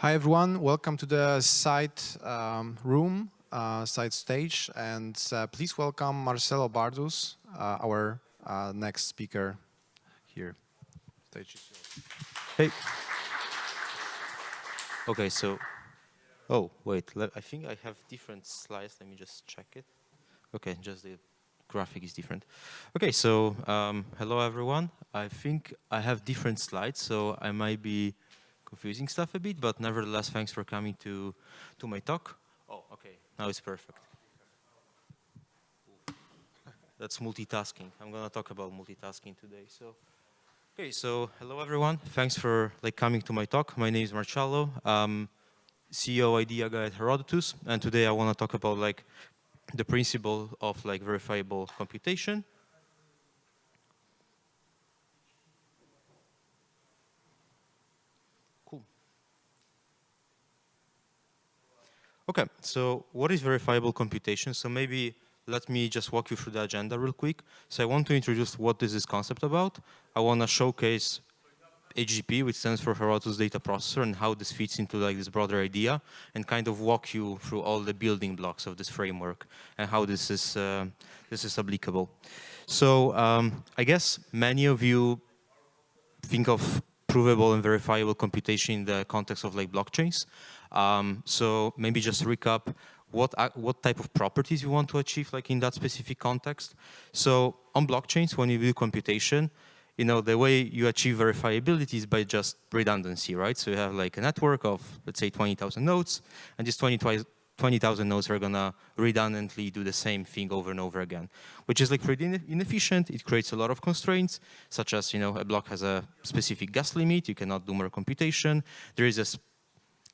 Hi everyone, welcome to the side room, side stage, and please welcome Marcelo Bardus, our next speaker here. Stage is yours. Hey. Okay, so, oh, wait, I think I have different slides. Let me just check it. Okay, just the graphic is different. Okay, so hello everyone. I think I have different slides, so I might be confusing stuff a bit, but nevertheless, thanks for coming to my talk. Oh, okay, now it's perfect. That's multitasking. I'm gonna talk about multitasking today. So, okay, so hello everyone. Thanks for coming to my talk. My name is Marcello. CEO idea guy at Herodotus, and today I want to talk about the principle of verifiable computation. Cool. Okay, so what is verifiable computation? So maybe let me just walk you through the agenda real quick. So I want to introduce what is this concept about. I want to showcase HDP, which stands for Herodotus Data Processor, and how this fits into this broader idea, and kind of walk you through all the building blocks of this framework and how this is applicable. So I guess many of you think of provable and verifiable computation in the context of blockchains. So maybe just recap what type of properties you want to achieve in that specific context. So on blockchains, when you do computation, the way you achieve verifiability is by just redundancy, right? So you have a network of, let's say, 20,000 nodes, and these 20,000 nodes are gonna redundantly do the same thing over and over again, which is pretty inefficient. It creates a lot of constraints, such as, a block has a specific gas limit, you cannot do more computation. There is a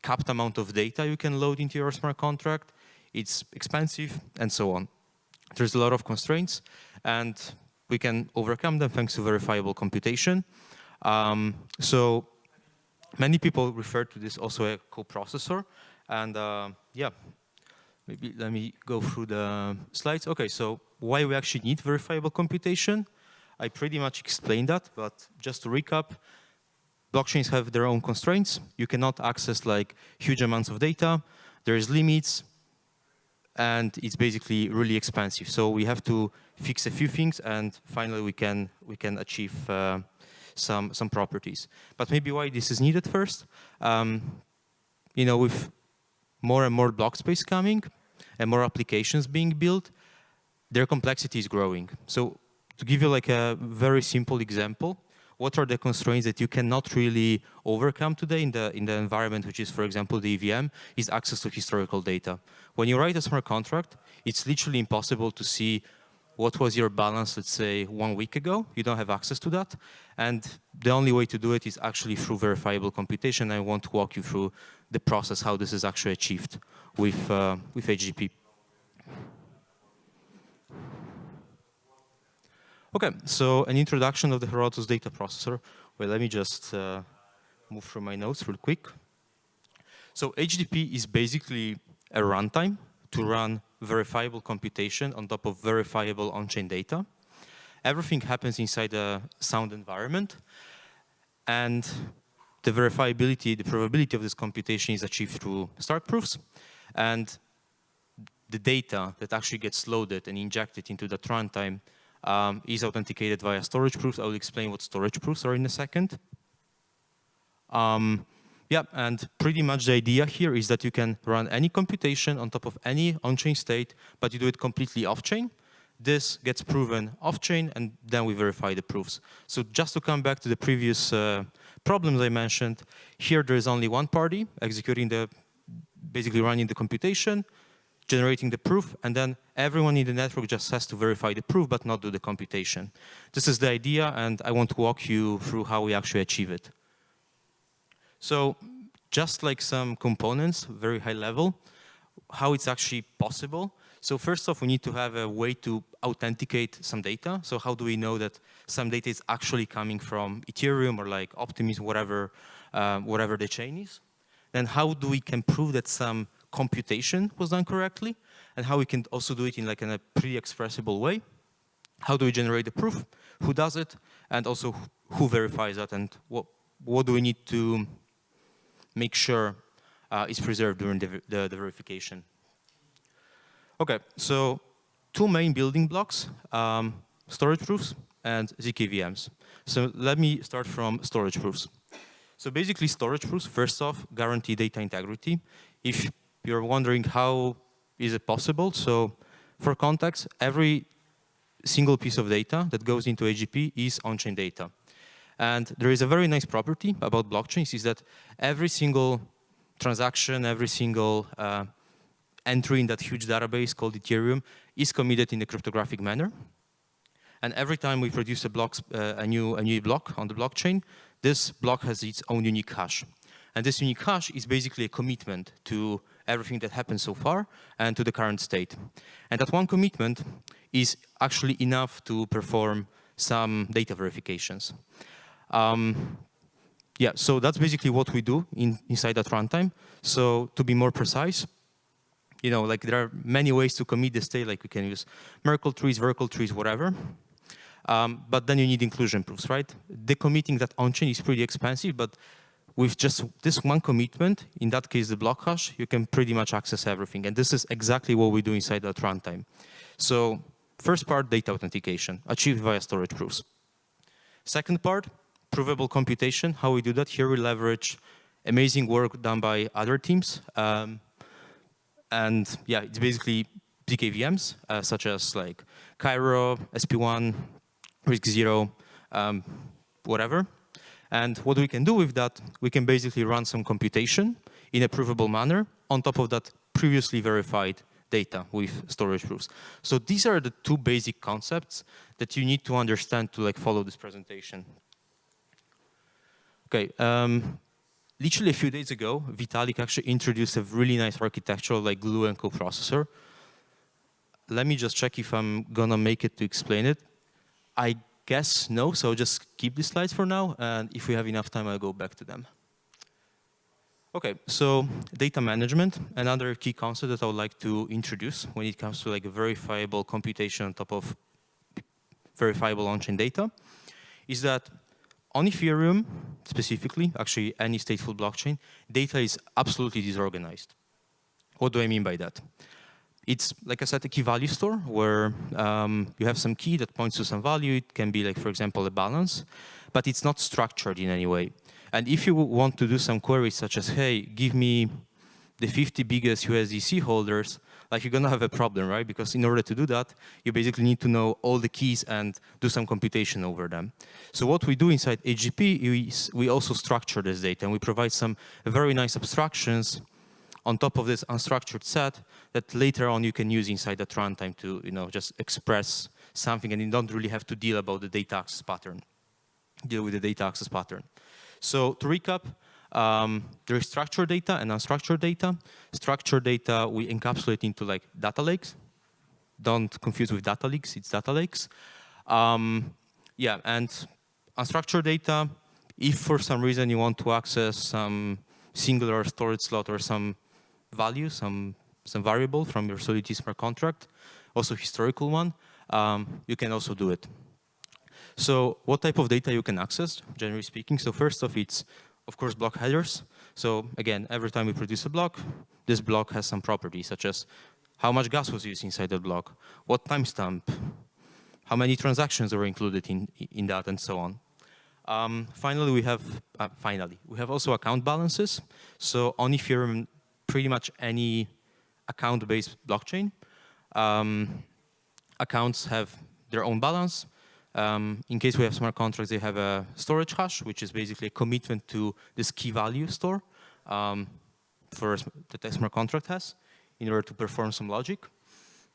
capped amount of data you can load into your smart contract. It's expensive, and so on. There's a lot of constraints, and we can overcome them thanks to verifiable computation. So many people refer to this also as a coprocessor. And yeah, maybe let me go through the slides. Okay, so why we actually need verifiable computation? I pretty much explained that, but just to recap, blockchains have their own constraints. You cannot access huge amounts of data. There's limits, and it's basically really expensive. So we have to fix a few things, and finally we can achieve some properties. But maybe why this is needed first? With more and more block space coming and more applications being built, their complexity is growing. So to give you a very simple example, what are the constraints that you cannot really overcome today in the environment, which is, for example, the EVM, is access to historical data. When you write a smart contract, it's literally impossible to see what was your balance, let's say, 1 week ago. You don't have access to that. And the only way to do it is actually through verifiable computation. I want to walk you through the process, how this is actually achieved with HDP. Okay, so an introduction of the Herodotus data processor. Well, let me just move through my notes real quick. So HDP is basically a runtime to run verifiable computation on top of verifiable on-chain data. Everything happens inside a sound environment, and the verifiability, the probability of this computation is achieved through start proofs, and the data that actually gets loaded and injected into that runtime is authenticated via storage proofs. I will explain what storage proofs are in a second. Yeah, and pretty much the idea here is that you can run any computation on top of any on-chain state, but you do it completely off-chain. This gets proven off-chain, and then we verify the proofs. So just to come back to the previous problems I mentioned, here there is only one party executing basically running the computation, generating the proof, and then everyone in the network just has to verify the proof but not do the computation. This is the idea, and I want to walk you through how we actually achieve it. So just some components, very high level, how it's actually possible. So first off, we need to have a way to authenticate some data. So how do we know that some data is actually coming from Ethereum or Optimism, whatever the chain is? Then how do we can prove that some computation was done correctly, and how we can also do it in a pretty expressible way? How do we generate the proof? Who does it? And also who verifies that? And what do we need to make sure is preserved during the verification. Okay, so two main building blocks, storage proofs and ZKVMs. So let me start from storage proofs. So basically storage proofs, first off, guarantee data integrity. If you're wondering how is it possible, so for context, every single piece of data that goes into AGP is on-chain data. And there is a very nice property about blockchains is that every single transaction, every single entry in that huge database called Ethereum is committed in a cryptographic manner. And every time we produce a new block on the blockchain, this block has its own unique hash. And this unique hash is basically a commitment to everything that happened so far and to the current state. And that one commitment is actually enough to perform some data verifications. Yeah, so that's basically what we do inside that runtime. So to be more precise, you know, like there are many ways to commit the state, like we can use Merkle trees, Verkle trees, whatever. But then you need inclusion proofs, right? Decommitting that on-chain is pretty expensive, but with just this one commitment, in that case, the block hash, you can pretty much access everything. And this is exactly what we do inside that runtime. So first part, data authentication, achieved via storage proofs. Second part, provable computation. How we do that? Here we leverage amazing work done by other teams. And yeah, it's basically ZKVMs, such as like Cairo, SP1, RISC-0, whatever. And what we can do with that, we can basically run some computation in a provable manner on top of that previously verified data with storage proofs. So these are the two basic concepts that you need to understand to like follow this presentation. Okay, literally a few days ago, Vitalik actually introduced a really nice architectural like Glue and coprocessor. Let me just check if I'm gonna make it to explain it. I guess no, so just keep the slides for now, and if we have enough time, I'll go back to them. Okay, so data management, another key concept that I would like to introduce when it comes to like a verifiable computation on top of verifiable on-chain data, is that on Ethereum, specifically, actually any stateful blockchain, data is absolutely disorganized. What do I mean by that? It's, like I said, a key value store where you have some key that points to some value. It can be, like, for example, a balance, but it's not structured in any way. And if you want to do some queries such as, hey, give me the 50 biggest USDC holders, like you're gonna have a problem, right? Because in order to do that, you basically need to know all the keys and do some computation over them. So what we do inside AGP is we also structure this data and we provide some very nice abstractions on top of this unstructured set that later on you can use inside that runtime to, you know, just express something, and you don't really have to deal with the data access pattern. So to recap, there is structured data and unstructured data. Structured data we encapsulate into like data lakes. Don't confuse with data leaks, it's data lakes. Yeah, and unstructured data, if for some reason you want to access some singular storage slot or some value, some variable from your Solidity smart contract, also historical one, you can also do it. So what type of data you can access, generally speaking? So first off, it's, of course, block headers. So again, every time we produce a block, this block has some properties, such as how much gas was used inside the block, what timestamp, how many transactions were included in that, and so on. Finally, we have also account balances. So on Ethereum, pretty much any account-based blockchain, accounts have their own balance. In case we have smart contracts, they have a storage hash, which is basically a commitment to this key value store that the smart contract has in order to perform some logic.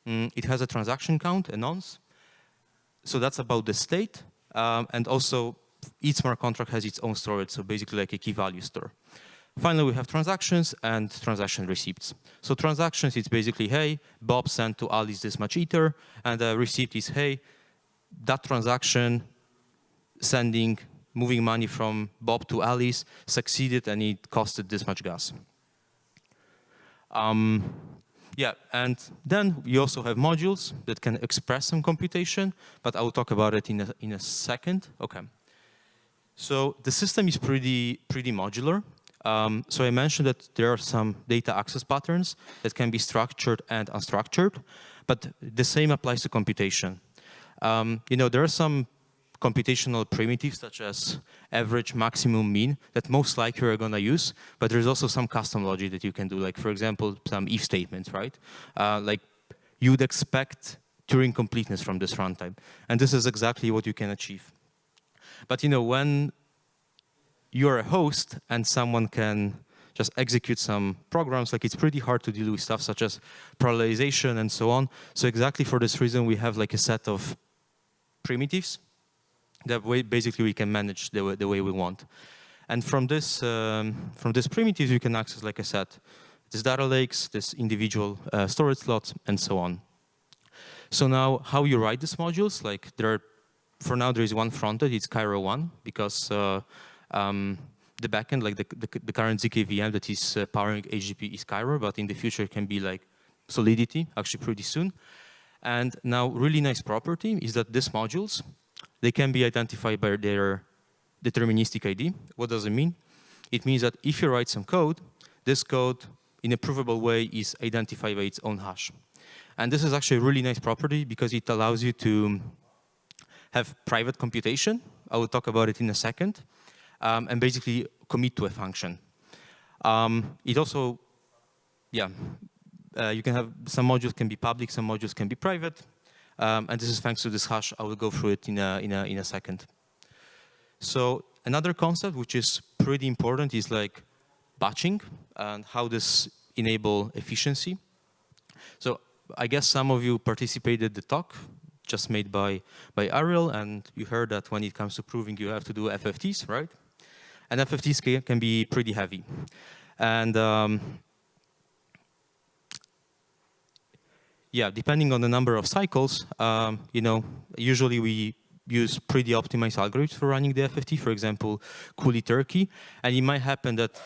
It has a transaction count, a nonce. So that's about the state. And also, each smart contract has its own storage, so basically like a key value store. Finally, we have transactions and transaction receipts. So transactions, it's basically, hey, Bob sent to Alice this much Ether, and the receipt is, hey, that transaction moving money from Bob to Alice succeeded and it costed this much gas. Yeah, and then you also have modules that can express some computation, but I will talk about it in a second. Okay. So the system is pretty modular. So I mentioned that there are some data access patterns that can be structured and unstructured, but the same applies to computation. There are some computational primitives such as average, maximum, mean that most likely you're going to use, but there's also some custom logic that you can do, like for example, some if statements, right? Like you'd expect Turing completeness from this runtime, and this is exactly what you can achieve. But when you're a host and someone can just execute some programs, like it's pretty hard to deal with stuff such as parallelization and so on. So exactly for this reason, we have like a set of primitives that way basically we can manage the way we want. And from this primitives, you can access, like I said, this data lakes, this individual storage slots, and so on. So now, how you write these modules? Like for now, there is one frontend. It's Cairo 1 because the backend, like the current ZK VM that is powering HTTP is Cairo, but in the future it can be like Solidity, actually pretty soon. And now, really nice property is that these modules, they can be identified by their deterministic ID. What does it mean? It means that if you write some code, this code in a provable way is identified by its own hash. And this is actually a really nice property because it allows you to have private computation. I will talk about it in a second. And basically commit to a function. It also, you can have some modules can be public, some modules can be private. And this is thanks to this hash. I will go through it in a second. So another concept which is pretty important is like batching and how this enable efficiency. So I guess some of you participated the talk just made by Ariel, and you heard that when it comes to proving, you have to do FFTs, right? And FFTs can be pretty heavy. And depending on the number of cycles, usually we use pretty optimized algorithms for running the FFT, for example, Cooley Turkey. And it might happen that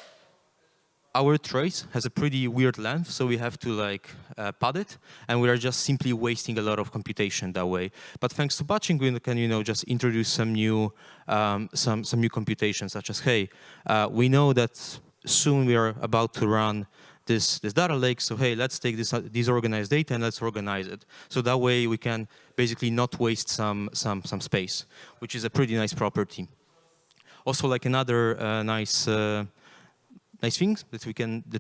our trace has a pretty weird length, so we have to like pad it, and we are just simply wasting a lot of computation that way. But thanks to batching, we can just introduce some new computations, such as we know that soon we are about to run this data lake, so hey, let's take this disorganized data and let's organize it. So that way we can basically not waste some space, which is a pretty nice property. Also, like another nice things that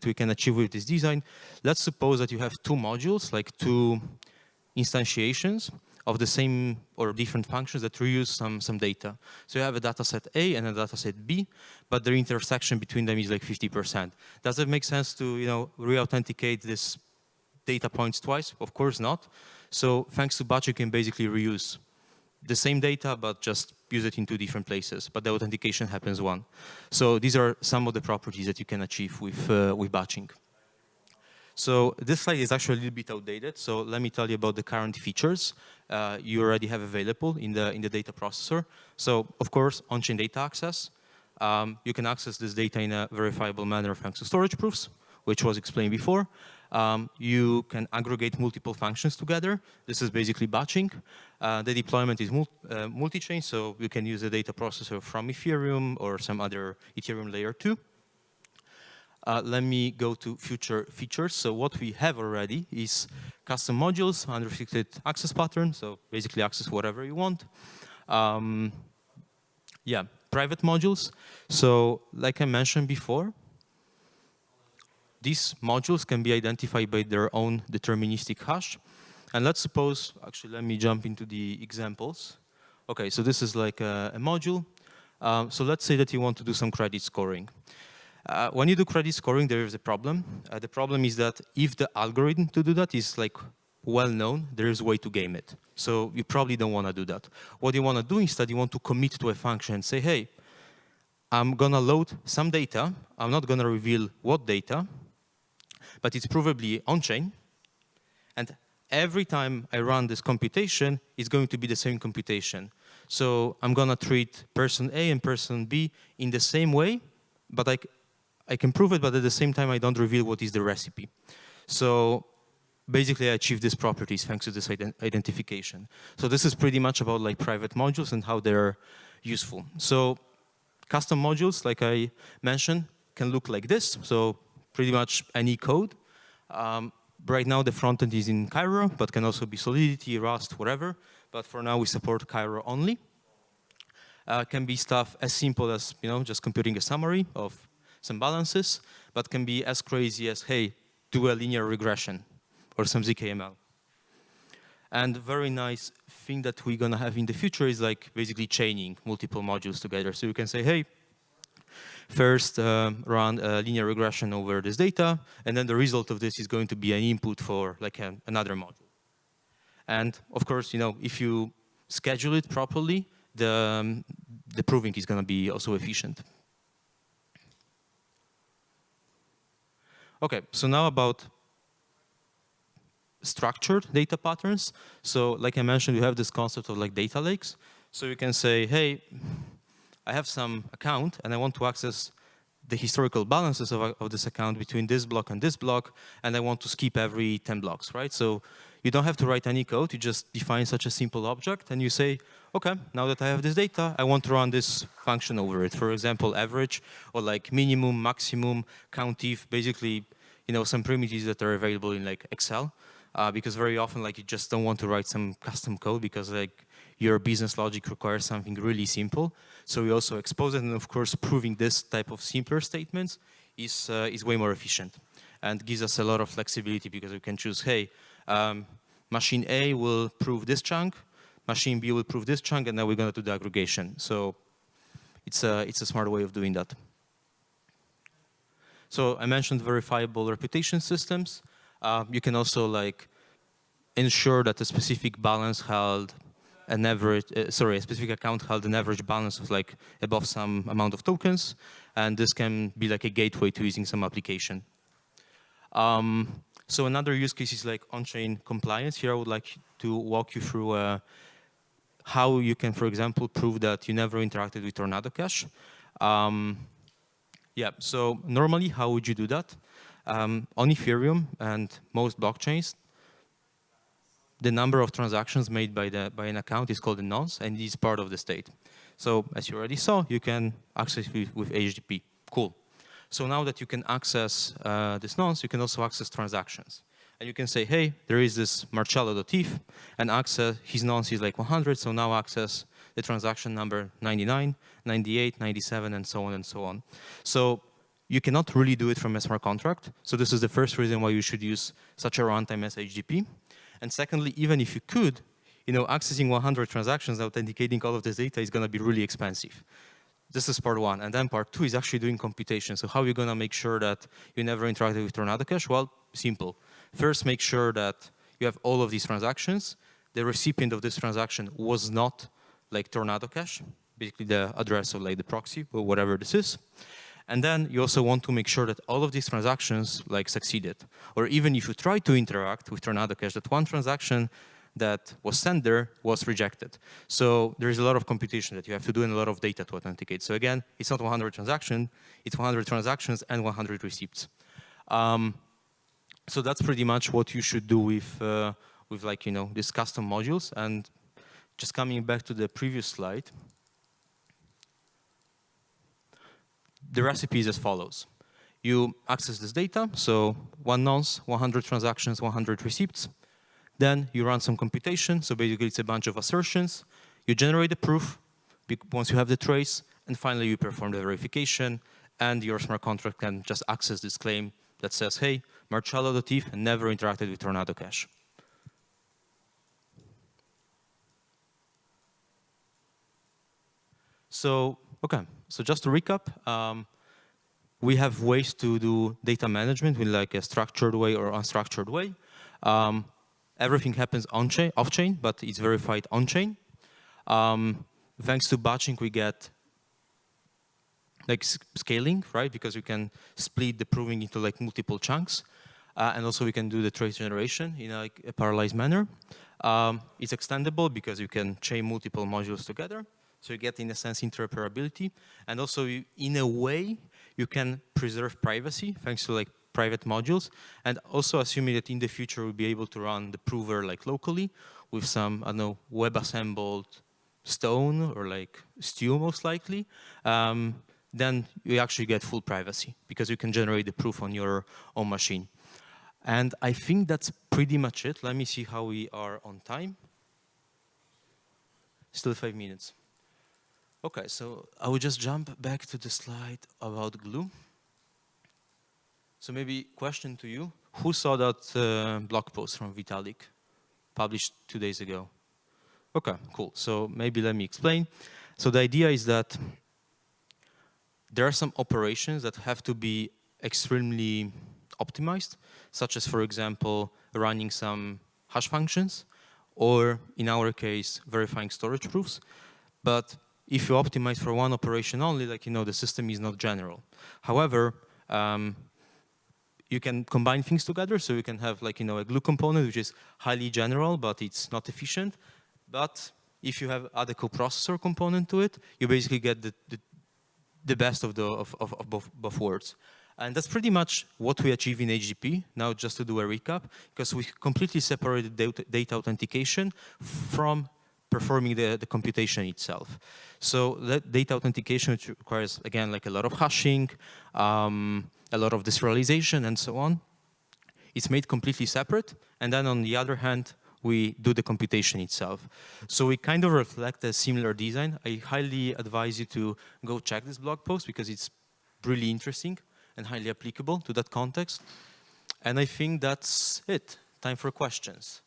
we can achieve with this design. Let's suppose that you have two modules, like two instantiations of the same or different functions that reuse some data. So you have a data set A and a data set B, but the intersection between them is like 50%. Does it make sense to re-authenticate this data points twice? Of course not. So thanks to batch, you can basically reuse the same data, but just use it in two different places, but the authentication happens one. So these are some of the properties that you can achieve with batching. So this slide is actually a little bit outdated, so let me tell you about the current features you already have available in the data processor. So of course, on-chain data access. You can access this data in a verifiable manner thanks to storage proofs, which was explained before. You can aggregate multiple functions together. This is basically batching. The deployment is multi-chain, so you can use a data processor from Ethereum or some other Ethereum layer 2. Let me go to future features. So what we have already is custom modules, unrestricted access pattern, so basically access whatever you want. Private modules. So like I mentioned before, these modules can be identified by their own deterministic hash. And let's suppose, actually, let me jump into the examples. Okay, so this is like a module. So let's say that you want to do some credit scoring. When you do credit scoring, there is a problem. The problem is that if the algorithm to do that is like well known, there is a way to game it. So you probably don't want to do that. What you want to do instead, you want to commit to a function and say, hey, I'm going to load some data. I'm not going to reveal what data, but it's provably on-chain. And every time I run this computation, it's going to be the same computation. So I'm going to treat person A and person B in the same way, but I can prove it, but at the same time, I don't reveal what is the recipe. So basically, I achieve these properties thanks to this identification. So this is pretty much about like private modules and how they're useful. So custom modules, like I mentioned, can look like this. So pretty much any code. Right now the frontend is in Cairo, but can also be Solidity, Rust, whatever. But for now we support Cairo only. Can be stuff as simple as just computing a summary of some balances, but can be as crazy as, hey, do a linear regression or some ZKML. And very nice thing that we're gonna have in the future is like basically chaining multiple modules together. So you can say, hey, first run a linear regression over this data, and then the result of this is going to be an input for like another module. And of course, if you schedule it properly, the proving is gonna be also efficient. Okay, so now about structured data patterns. So like I mentioned, you have this concept of like data lakes. So you can say, hey, I have some account and I want to access the historical balances of this account between this block and this block, and I want to skip every 10 blocks, right? So you don't have to write any code, you just define such a simple object and you say, okay, now that I have this data, I want to run this function over it. For example, average or like minimum, maximum, countif, basically, some primitives that are available in like Excel. Because very often like you just don't want to write some custom code because like your business logic requires something really simple. So we also expose it, and of course proving this type of simpler statements is way more efficient and gives us a lot of flexibility because we can choose, hey, machine A will prove this chunk, machine B will prove this chunk, and then we're going to do the aggregation. So it's a smart way of doing that. So I mentioned verifiable reputation systems. You can also like ensure that a specific balance held an average, a specific account held an average balance of like above some amount of tokens, and this can be like a gateway to using some application. So another use case is like on-chain compliance. Here I would like to walk you through how you can, for example, prove that you never interacted with Tornado Cash. Yeah, so normally how would you do that? On Ethereum and most blockchains, the number of transactions made by an account is called a nonce, and it is part of the state. So as you already saw, you can access it with HTTP. Cool. So now that you can access this nonce, you can also access transactions. And you can say, hey, there is this Marcello.eth, and access his nonce is like 100, so now access the transaction number 99, 98, 97, and so on and so on. So you cannot really do it from a smart contract. So this is the first reason why you should use such a runtime as HTTP. And secondly, even if you could, accessing 100 transactions, authenticating all of this data is going to be really expensive. This is part one. And then part two is actually doing computation. So how are you going to make sure that you never interacted with Tornado Cash? Well, simple. First, make sure that you have all of these transactions. The recipient of this transaction was not like Tornado Cash, basically the address of like the proxy or whatever this is. And then you also want to make sure that all of these transactions like succeeded. Or even if you try to interact with Tornado Cash, that one transaction that was sent there was rejected. So there is a lot of computation that you have to do and a lot of data to authenticate. So again, it's not 100 transactions, it's 100 transactions and 100 receipts. So that's pretty much what you should do with like, these custom modules. And just coming back to the previous slide, the recipe is as follows. You access this data, so one nonce, 100 transactions, 100 receipts. Then you run some computation, so basically it's a bunch of assertions. You generate the proof once you have the trace, and finally you perform the verification, and your smart contract can just access this claim that says, hey, Marcello.eth never interacted with Tornado Cash. So, okay, so just to recap, we have ways to do data management in like a structured way or unstructured way. Everything happens on-chain, off-chain, but it's verified on-chain. Thanks to batching, we get like scaling, right? Because we can split the proving into like multiple chunks. And also we can do the trace generation in like a parallelized manner. It's extendable because you can chain multiple modules together. So you get, in a sense, interoperability. And also, in a way, you can preserve privacy thanks to like private modules. And also assuming that in the future, we'll be able to run the prover like locally with some, I don't know, web-assembled stone or like stew most likely. then you actually get full privacy because you can generate the proof on your own machine. And I think that's pretty much it. Let me see how we are on time. Still 5 minutes. Okay, so I will just jump back to the slide about Glue. So maybe question to you. Who saw that blog post from Vitalik published 2 days ago? Okay, cool. So maybe let me explain. So the idea is that there are some operations that have to be extremely optimized, such as, for example, running some hash functions, or in our case, verifying storage proofs. But if you optimize for one operation only, like, the system is not general. However, you can combine things together, so you can have a Glue component, which is highly general, but it's not efficient. But if you have add a coprocessor component to it, you basically get the best of both worlds. And that's pretty much what we achieve in HDP. Now, just to do a recap, because we completely separated data authentication from performing the computation itself. So that data authentication, which requires, again, a lot of hashing, a lot of deserialization, and so on, it's made completely separate. And then on the other hand, we do the computation itself. So we kind of reflect a similar design. I highly advise you to go check this blog post because it's really interesting and highly applicable to that context. And I think that's it. Time for questions.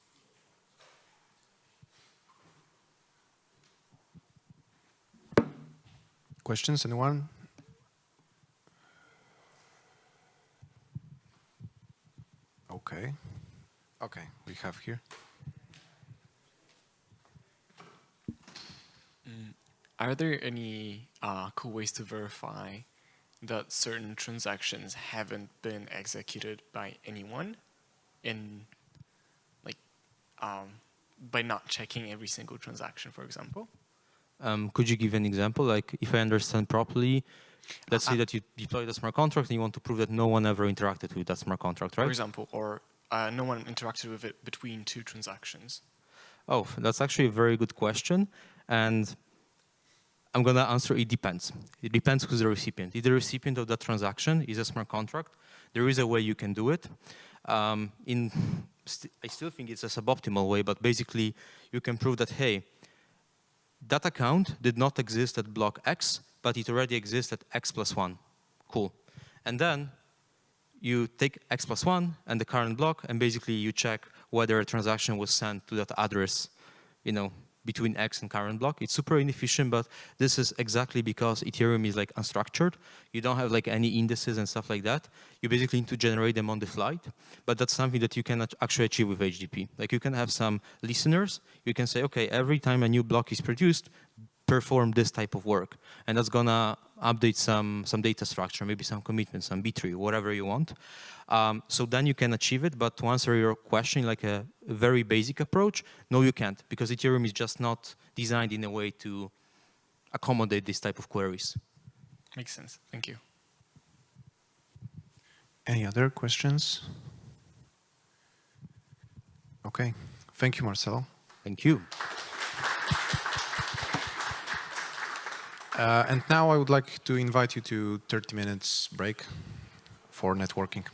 Questions, anyone? Okay. Okay, we have here. Are there any cool ways to verify that certain transactions haven't been executed by anyone by not checking every single transaction, for example? Could you give an example? Like, if I understand properly, let's say that you deploy the smart contract and you want to prove that no one ever interacted with that smart contract, right? For example, or no one interacted with it between two transactions. Oh, that's actually a very good question. And I'm going to answer it depends. It depends who's the recipient. If the recipient of that transaction is a smart contract, there is a way you can do it. I still think it's a suboptimal way, but basically you can prove that, hey, that account did not exist at block X, but it already exists at X plus 1. Cool. And then you take X plus 1 and the current block, and basically you check whether a transaction was sent to that address, between X and current block. It's super inefficient, but this is exactly because Ethereum is unstructured. You don't have any indices and stuff like that. You basically need to generate them on the flight, but that's something that you can actually achieve with HDP. You can have some listeners. You can say, okay, every time a new block is produced, perform this type of work. And that's gonna update some data structure, maybe some commitments, some B-tree, whatever you want. So then you can achieve it, but to answer your question, a very basic approach, no, you can't, because Ethereum is just not designed in a way to accommodate this type of queries. Makes sense. Thank you. Any other questions? Okay. Thank you, Marcelo. Thank you. And now I would like to invite you to 30 minutes break for networking.